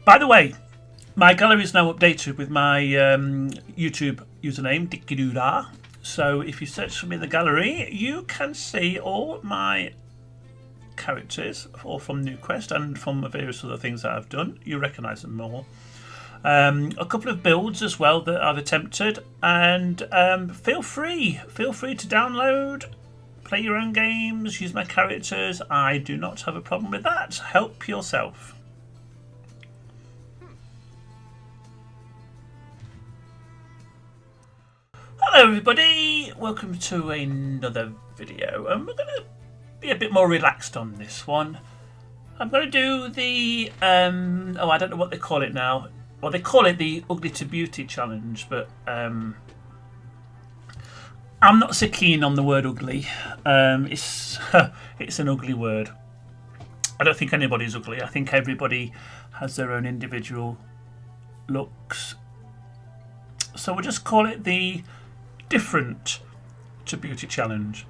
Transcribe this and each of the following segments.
By the way, my gallery is now updated with my YouTube username, Dickidoodah. So if you search for me in the gallery, you can see all my characters, all from New Quest and from various other things that I've done. You recognise them all. A couple of builds as well that I've attempted, and feel free to download, play your own games, use my characters. I do not have a problem with that. Help yourself. Hello everybody, welcome to another video, and we're going to be a bit more relaxed on this one. I'm going to do the, I don't know what they call it now. Well, they call it the Ugly to Beauty challenge, but I'm not so keen on the word ugly. It's an ugly word. I don't think anybody's ugly. I think everybody has their own individual looks. So we'll just call it the Different to Beauty challenge.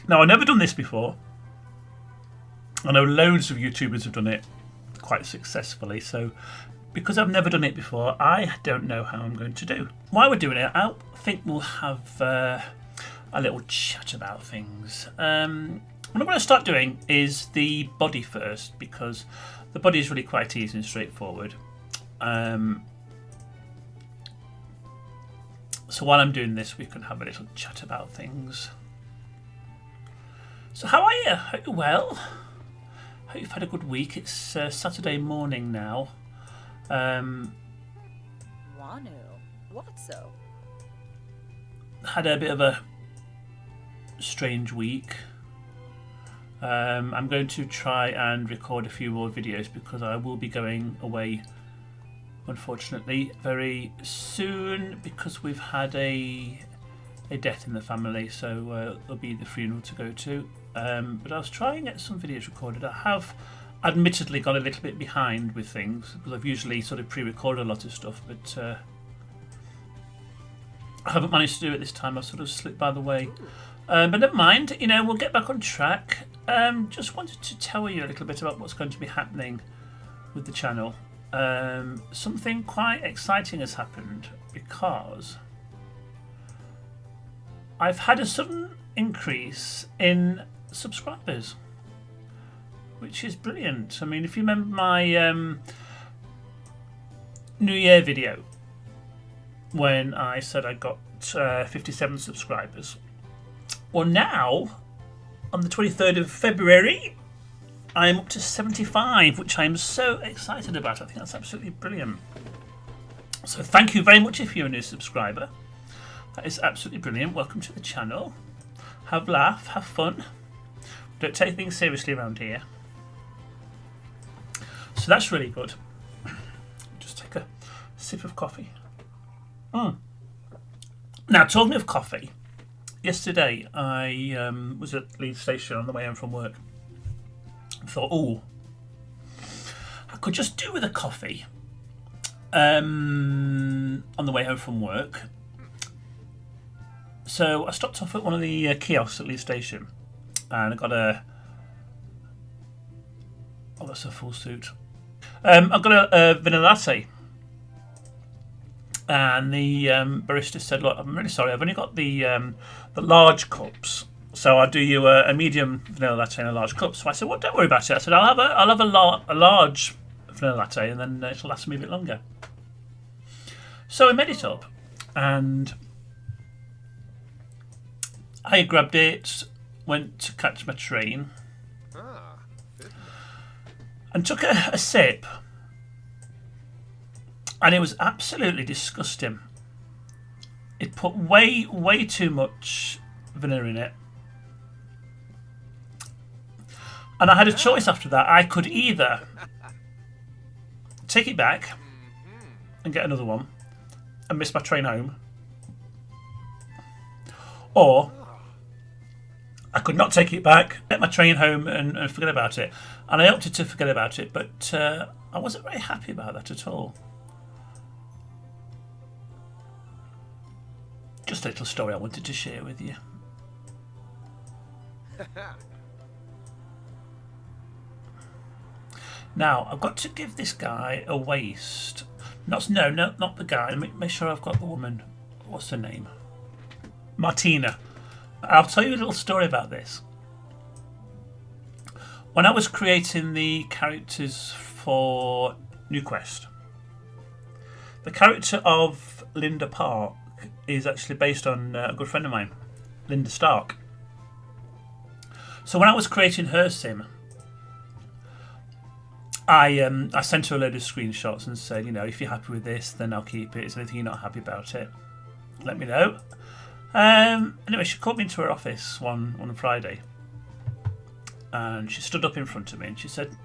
Now, I've never done this before. I know loads of YouTubers have done it quite successfully, so because I've never done it before, I don't know how I'm going to do. While we're doing it, I think we'll have a little chat about things. What I'm going to start doing is the body first, because the body is really quite easy and straightforward. So while I'm doing this, we can have a little chat about things. So how are you? Hope you're well. Hope you've had a good week. It's Saturday morning now. Wanu, what so? Had a bit of a strange week. I'm going to try and record a few more videos because I will be going away, unfortunately, very soon, because we've had a death in the family, so there'll be the funeral to go to. But I was trying to get some videos recorded. I have admittedly got a little bit behind with things because I've usually sort of pre-recorded a lot of stuff, but I haven't managed to do it this time. I've sort of slipped by the way. But never mind, you know, we'll get back on track. Just wanted to tell you a little bit about what's going to be happening with the channel. Something quite exciting has happened because I've had a sudden increase in subscribers, which is brilliant. I mean, if you remember my New Year video when I said I got 57 subscribers, well, now on the 23rd of February I'm up to 75, which I'm so excited about. I think that's absolutely brilliant. So thank you very much if you're a new subscriber. That is absolutely brilliant. Welcome to the channel. Have a laugh, have fun. Don't take things seriously around here. So that's really good. Just take a sip of coffee. Now, talking of coffee, yesterday I was at Leeds Station on the way home from work. I thought, oh, I could just do with a coffee on the way home from work. So I stopped off at one of the kiosks at Leeds Station, and I got a... Oh, that's a full suit. I got a vanilla latte, and the barista said, "Look, I'm really sorry. I've only got the large cups, so I'll do you a medium vanilla latte in a large cup." So I said, "Well, don't worry about it." I said, "I'll have a large vanilla latte, and then it'll last me a bit longer." So I made it up, and I grabbed it, went to catch my train, and took a sip, and it was absolutely disgusting. It put way too much vanilla in it, and I had a choice after that. I could either take it back and get another one and miss my train home, or I could not take it back, get my train home and forget about it. And I opted to forget about it, but I wasn't very happy about that at all. Just a little story I wanted to share with you. Now, I've got to give this guy a waist. Not the guy. Let me make sure I've got the woman. What's her name? Martina. I'll tell you a little story about this. When I was creating the characters for New Quest, the character of Linda Park is actually based on a good friend of mine, Linda Stark. So when I was creating her sim, I sent her a load of screenshots and said, if you're happy with this, then I'll keep it. Is there anything you're not happy about it? Let me know. Anyway, she called me into her office on Friday, and she stood up in front of me and she said,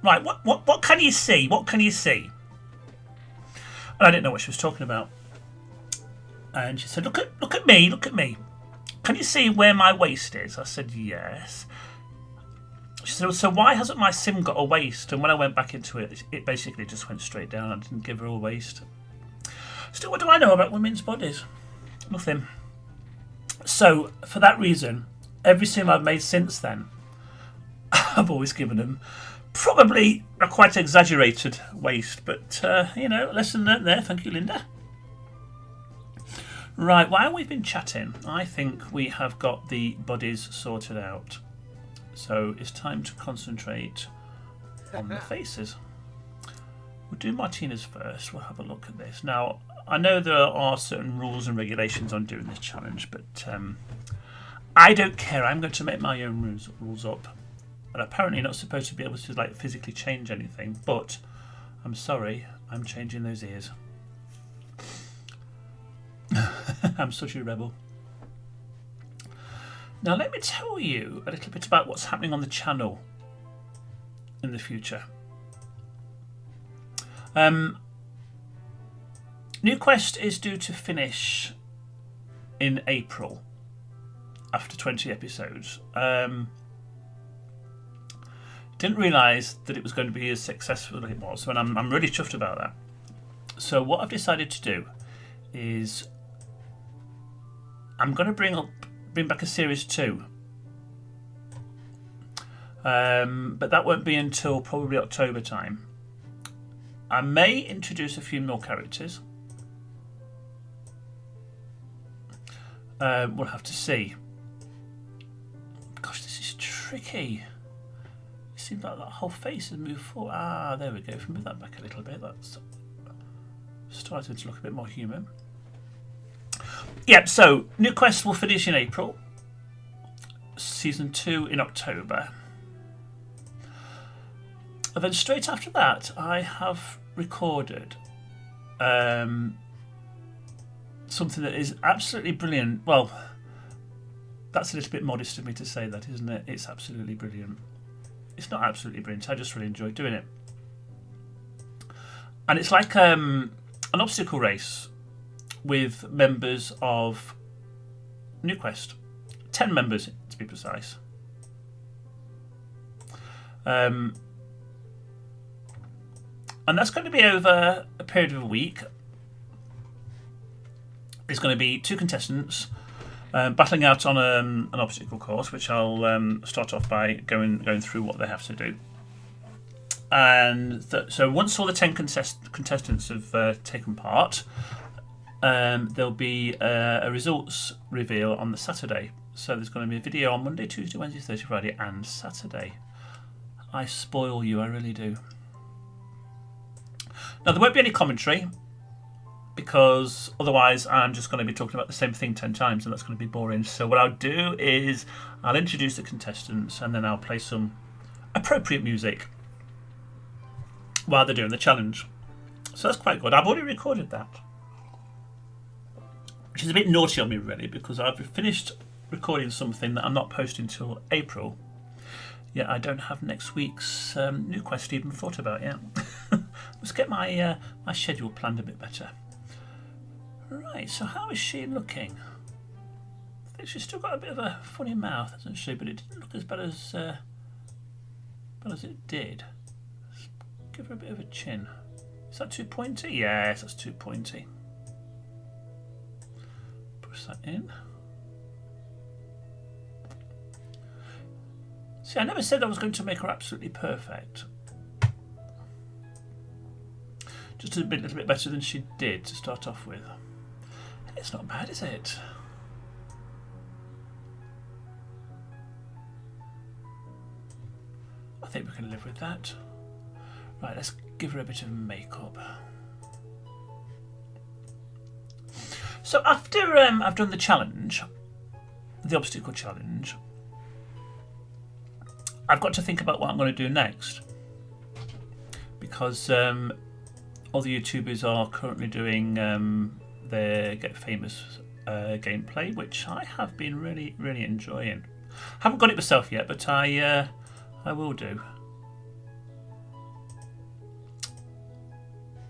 "Right, what can you see? What can you see?" And I didn't know what she was talking about. And she said, "Look at me. Can you see where my waist is?" I said, "Yes." She said, "So why hasn't my sim got a waist?" And when I went back into it, it basically just went straight down. I didn't give her a waist. Still, what do I know about women's bodies? Nothing. So, for that reason, every sim I've made since then, I've always given them probably a quite exaggerated waist. But, lesson learnt there. Thank you, Linda. Right, while we've been chatting, I think we have got the bodies sorted out. So it's time to concentrate on the faces. We'll do Martina's first. We'll have a look at this. Now, I know there are certain rules and regulations on doing this challenge, but I don't care. I'm going to make my own rules up. And apparently not supposed to be able to physically change anything, but I'm sorry, I'm changing those ears. I'm such a rebel. Now let me tell you a little bit about what's happening on the channel in the future. New Quest is due to finish in April after 20 episodes. Didn't realise that it was going to be as successful as it was, and I'm really chuffed about that. So what I've decided to do is I'm going to bring back a series 2, but that won't be until probably October time. I may introduce a few more characters. We'll have to see. Gosh, this is tricky. It seems like that whole face has moved forward. Ah, there we go. If we move that back a little bit, that's starting to look a bit more human. Yeah, so New Quest will finish in April. Season 2 in October. And then straight after that, I have recorded something that is absolutely brilliant. Well, that's a little bit modest of me to say that, isn't it? It's absolutely brilliant. It's not absolutely brilliant. I just really enjoy doing it. And it's like an obstacle race with members of New Quest. 10 members, to be precise. And that's going to be over a period of a week. There's going to be 2 contestants battling out on an obstacle course, which I'll start off by going through what they have to do. And so once all the 10 contestants have taken part, there'll be a results reveal on the Saturday. So there's going to be a video on Monday, Tuesday, Wednesday, Thursday, Friday and Saturday. I spoil you, I really do. Now there won't be any commentary, because otherwise I'm just going to be talking about the same thing 10 times and that's going to be boring. So what I'll do is I'll introduce the contestants and then I'll play some appropriate music while they're doing the challenge. So that's quite good. I've already recorded that, which is a bit naughty on me really, because I've finished recording something that I'm not posting till April. Yet I don't have next week's New Quest even thought about yet. Let's get my schedule planned a bit better. Right, so how is she looking? I think she's still got a bit of a funny mouth, hasn't she? But it didn't look as bad as it did. Let's give her a bit of a chin. Is that too pointy? Yes, that's too pointy. Push that in. See, I never said I was going to make her absolutely perfect. Just a little bit better than she did to start off with. It's not bad, is it? I think we can live with that. Right, let's give her a bit of makeup. So after I've done the challenge, the obstacle challenge, I've got to think about what I'm going to do next. Because other YouTubers are currently doing their Get Famous gameplay, which I have been really, really enjoying. Haven't got it myself yet, but I will do.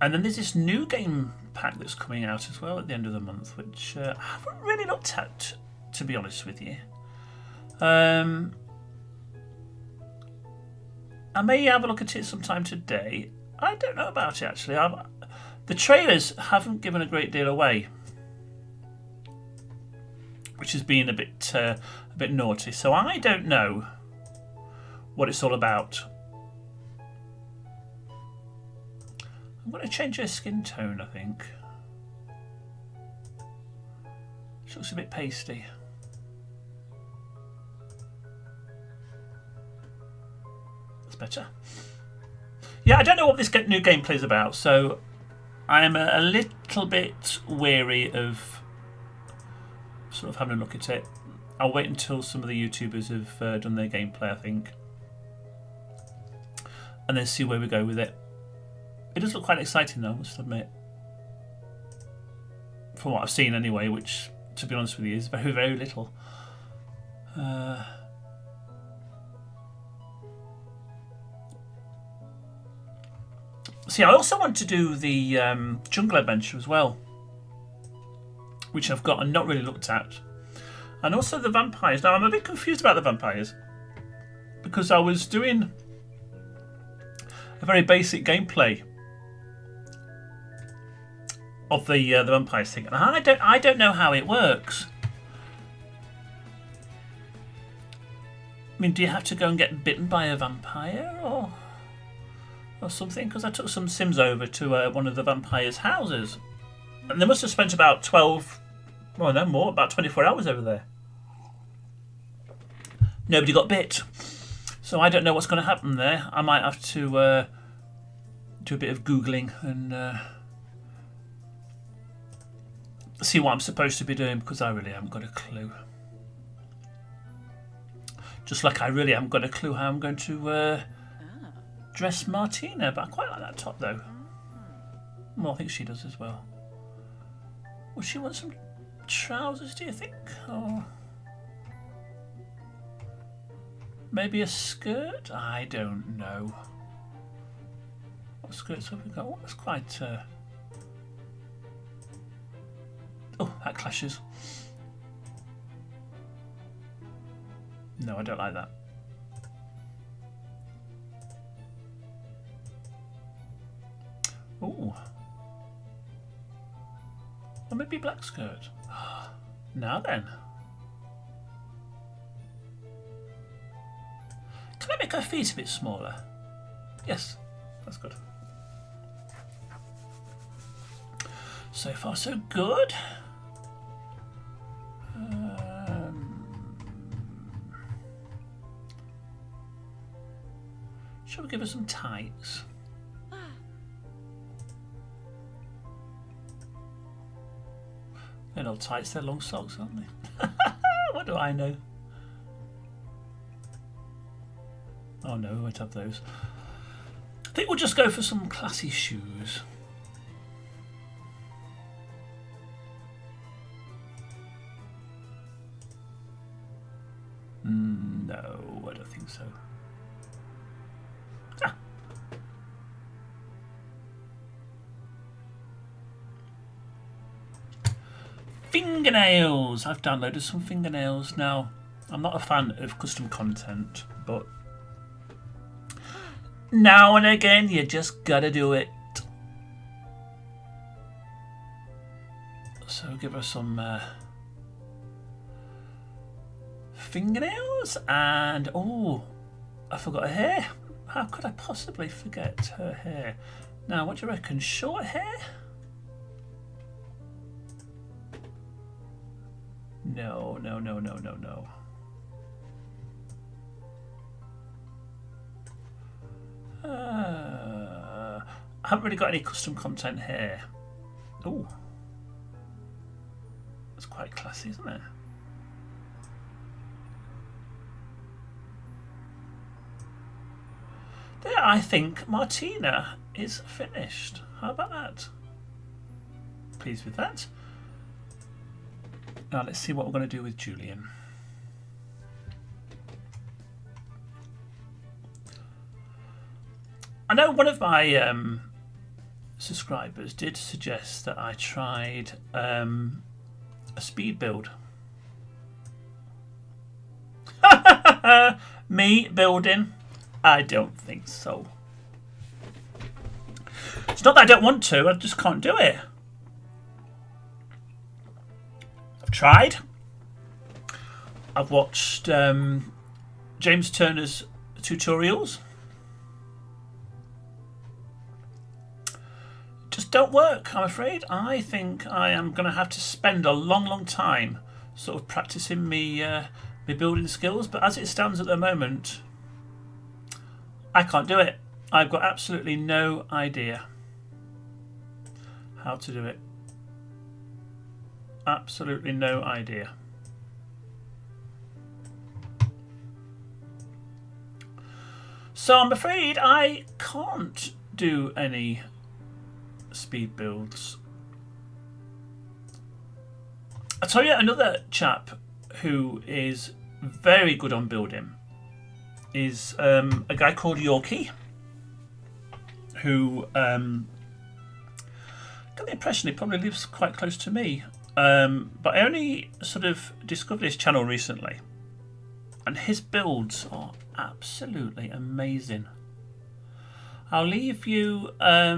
And then there's this new game pack that's coming out as well at the end of the month, which I haven't really looked at, to be honest with you. I may have a look at it sometime today. I don't know about it actually. The trailers haven't given a great deal away, which has been a bit naughty. So I don't know what it's all about. I'm going to change her skin tone, I think. She looks a bit pasty. That's better. Yeah, I don't know what this new gameplay is about, so I'm a little bit weary of sort of having a look at it. I'll wait until some of the YouTubers have done their gameplay, I think, and then see where we go with it. It does look quite exciting though, I must admit. From what I've seen anyway, which, to be honest with you, is very, very little. See, I also want to do the jungle adventure as well, which I've got and not really looked at. And also the vampires. Now, I'm a bit confused about the vampires, because I was doing a very basic gameplay of the vampires thing, and I don't know how it works. I mean, do you have to go and get bitten by a vampire or something? Because I took some Sims over to one of the vampires' houses, and they must have spent about 12, well, no more, about 24 hours over there. Nobody got bit, so I don't know what's going to happen there. I might have to do a bit of Googling and see what I'm supposed to be doing, because I really haven't got a clue. Just like I really haven't got a clue how I'm going to dress Martina, but I quite like that top though. Well, I think she does as well. Would she want some trousers, do you think? Or maybe a skirt? I don't know. What skirts have we got? Oh, that's quite... Oh, that clashes. No, I don't like that. Oh. Or maybe black skirt. Now then. Can I make her feet a bit smaller? Yes, that's good. So far, so good. Shall we give her some tights? They're not tights, they're long socks, aren't they? What do I know? Oh no, we won't have those. I think we'll just go for some classy shoes. No, I don't think so. Fingernails! I've downloaded some fingernails now. I'm not a fan of custom content, but now and again you just gotta do it. So give her some fingernails, and oh, I forgot her hair. How could I possibly forget her hair? Now, what do you reckon? Short hair? No, no, no, no, no, no. I haven't really got any custom content here. Oh, that's quite classy, isn't it? There, I think Martina is finished. How about that? Pleased with that. Now let's see what we're going to do with Julian. I know one of my subscribers did suggest that I tried a speed build. Me building? I don't think so. It's not that I don't want to, I just can't do it. I've tried. I've watched James Turner's tutorials. Just don't work, I'm afraid. I think I am going to have to spend a long time sort of practicing me building skills, but as it stands at the moment, I can't do it. I've got absolutely no idea how to do it. Absolutely no idea. So I'm afraid I can't do any speed builds. I'll tell you another chap who is very good on building is a guy called Yorkie, who got the impression he probably lives quite close to me, but I only sort of discovered his channel recently, and his builds are absolutely amazing. I'll leave you a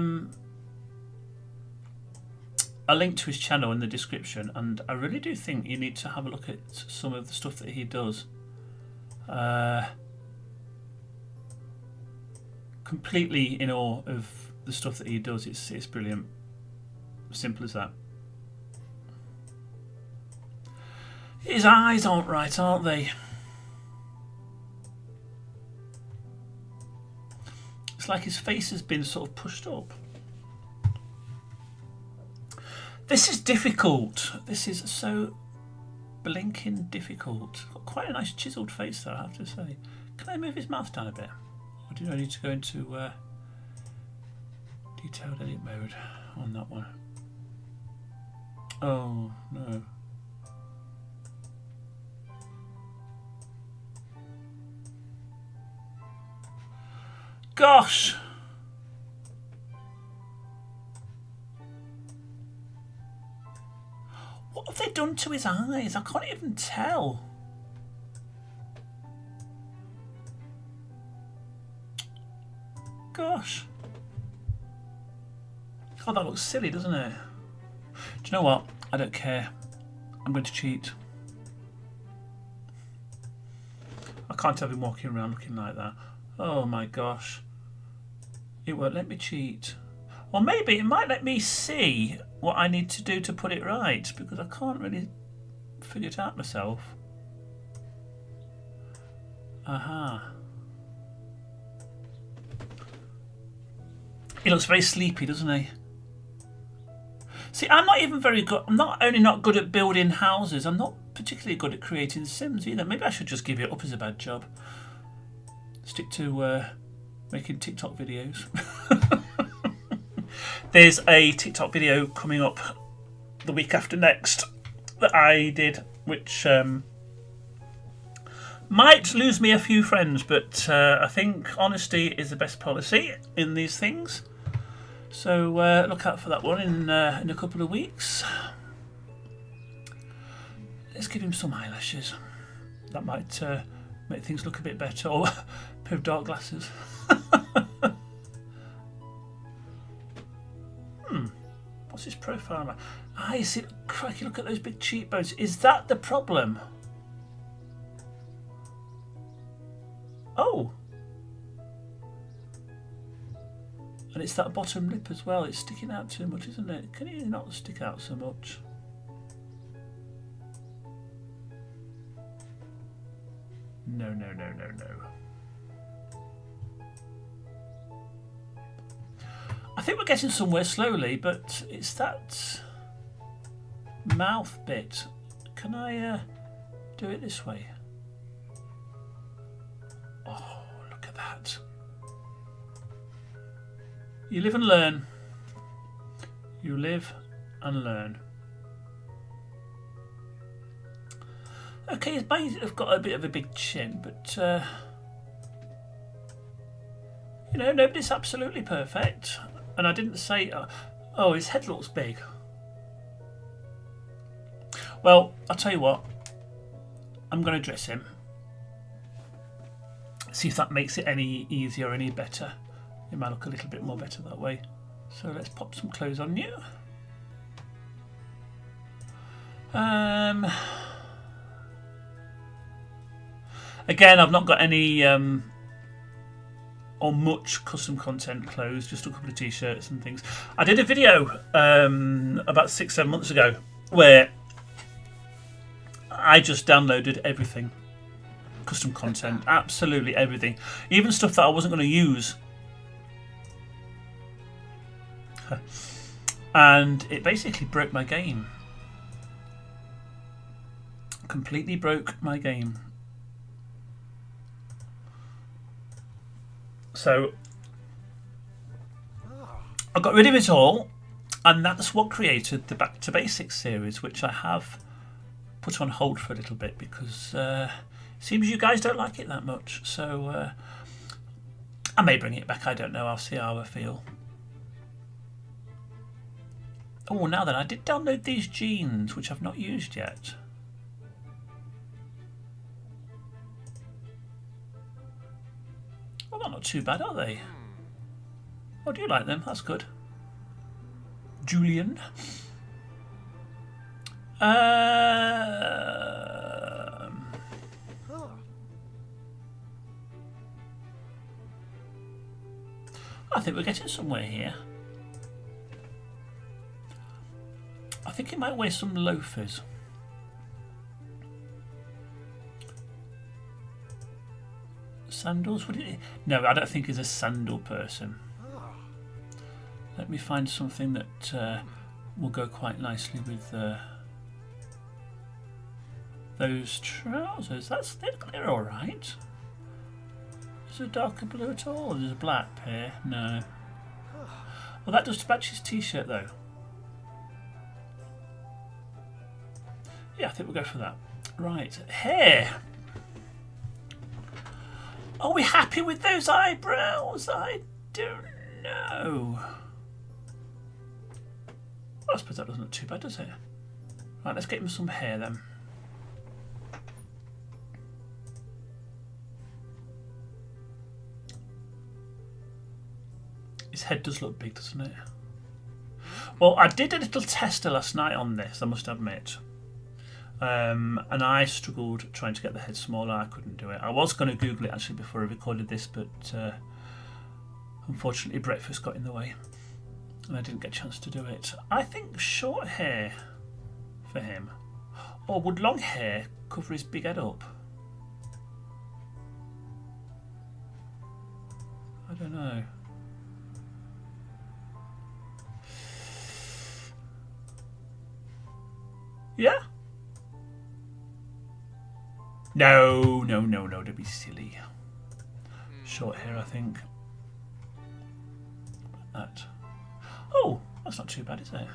link to his channel in the description, and I really do think you need to have a look at some of the stuff that he does. Completely in awe of the stuff that he does. It's brilliant. Simple as that. His eyes aren't right, aren't they? It's like his face has been sort of pushed up. This is difficult. This is so blinking difficult. Got quite a nice chiselled face there, I have to say. Can I move his mouth down a bit? Or do I need to go into detailed edit mode on that one? Oh, no. Gosh! What have they done to his eyes? I can't even tell. Gosh. God, that looks silly, doesn't it? Do you know what? I don't care. I'm going to cheat. I can't have him walking around looking like that. Oh my gosh. It won't let me cheat. Or maybe it might let me see what I need to do to put it right, because I can't really figure it out myself. Aha. He looks very sleepy, doesn't he? See, I'm not even very good. I'm not only not good at building houses, I'm not particularly good at creating Sims either. Maybe I should just give it up as a bad job. Stick to making TikTok videos. There's a TikTok video coming up the week after next that I did, which might lose me a few friends, but I think honesty is the best policy in these things. So look out for that one in a couple of weeks. Let's give him some eyelashes. That might make things look a bit better. Or a pair of dark glasses. What's his profile like? Ah, you see, crikey, look at those big cheekbones. Is that the problem? Oh. And it's that bottom lip as well. It's sticking out too much, isn't it? Can it not stick out so much? No, no, no, no, no. I think we're getting somewhere slowly, but it's that mouth bit. Can I do it this way? Oh, look at that. You live and learn. You live and learn. Okay, it might have got a bit of a big chin, but you know, nobody's absolutely perfect. And I didn't say, oh, his head looks big. Well, I'll tell you what. I'm going to dress him. See if that makes it any easier or any better. It might look a little bit more better that way. So let's pop some clothes on you. Again, I've not got any or much custom content clothes, just a couple of t-shirts and things. I did a video about 6-7 months ago where I just downloaded everything. Custom content, absolutely everything. Even stuff that I wasn't going to use. And it basically broke my game. Completely broke my game. So I got rid of it all, and that's what created the Back to Basics series, which I have put on hold for a little bit because it seems you guys don't like it that much. So I may bring it back, I don't know, I'll see how I feel. Oh, now then, I did download these jeans, which I've not used yet. Well, they're not too bad, are they? Oh, do you like them? That's good. Julian. I think we're getting somewhere here. I think he might wear some loafers. Sandals? Would it? No, I don't think he's a sandal person. Let me find something that will go quite nicely with those trousers. They're all right. Is there a darker blue at all? There's a black pair. No. Well, that does match his t-shirt though. Yeah, I think we'll go for that. Right, hair. Are we happy with those eyebrows? I don't know. Well, I suppose that doesn't look too bad, does it? Right, let's get him some hair then. His head does look big, doesn't it? Well, I did a little tester last night on this, I must admit. And I struggled trying to get the head smaller. I couldn't do it. I was going to Google it actually before I recorded this, but unfortunately breakfast got in the way and I didn't get a chance to do it. I think short hair for him. Or would long hair cover his big head up? I don't know. Yeah? No, no, no, no, don't be silly. Short hair, I think. That. Oh, that's not too bad, is it?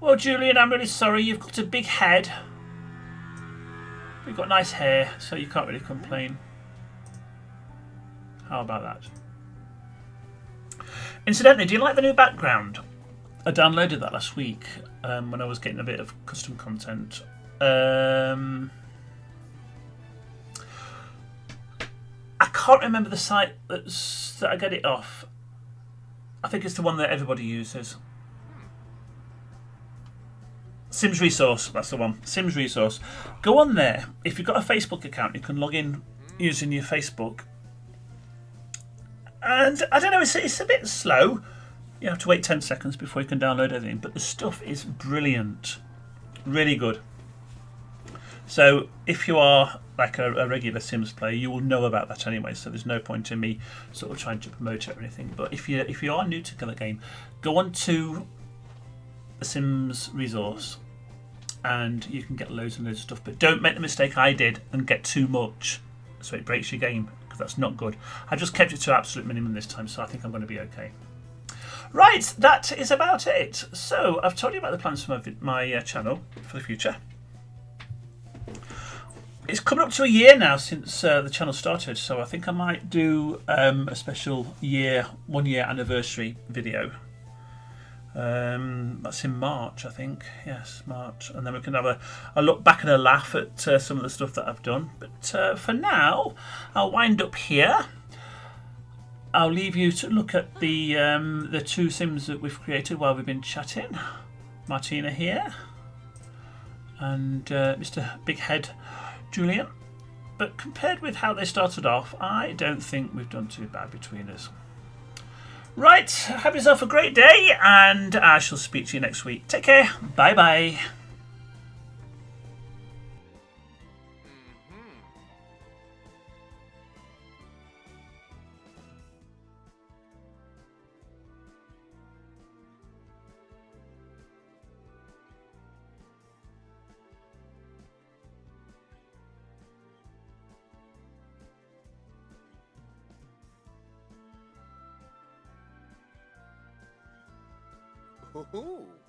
Well, Julian, I'm really sorry. You've got a big head. You've got nice hair, so you can't really complain. How about that? Incidentally, do you like the new background? I downloaded that last week when I was getting a bit of custom content. I can't remember the site that I get it off. I think it's the one that everybody uses. Sims Resource, that's the one. Sims Resource. Go on there. If you've got a Facebook account, you can log in using your Facebook And I don't know, it's a bit slow. You have to wait 10 seconds before you can download anything, but the stuff is brilliant. Really good. So if you are like a regular Sims player, you will know about that anyway, so there's no point in me sort of trying to promote it or anything. But if you are new to the game, go on to the Sims resource and you can get loads and loads of stuff. But don't make the mistake I did and get too much, so it breaks your game, because that's not good. I just kept it to absolute minimum this time, so I think I'm going to be okay. Right, that is about it. So I've told you about the plans for my channel for the future. It's coming up to a year now since the channel started, so I think I might do a special 1 year anniversary video. That's in March, I think. Yes, March. And then we can have a look back and a laugh at some of the stuff that I've done. But for now, I'll wind up here. I'll leave you to look at the two Sims that we've created while we've been chatting. Martina here. And Mr. Big Head Julian. But compared with how they started off, I don't think we've done too bad between us. Right, have yourself a great day, and I shall speak to you next week. Take care. Bye bye. Hoo-hoo!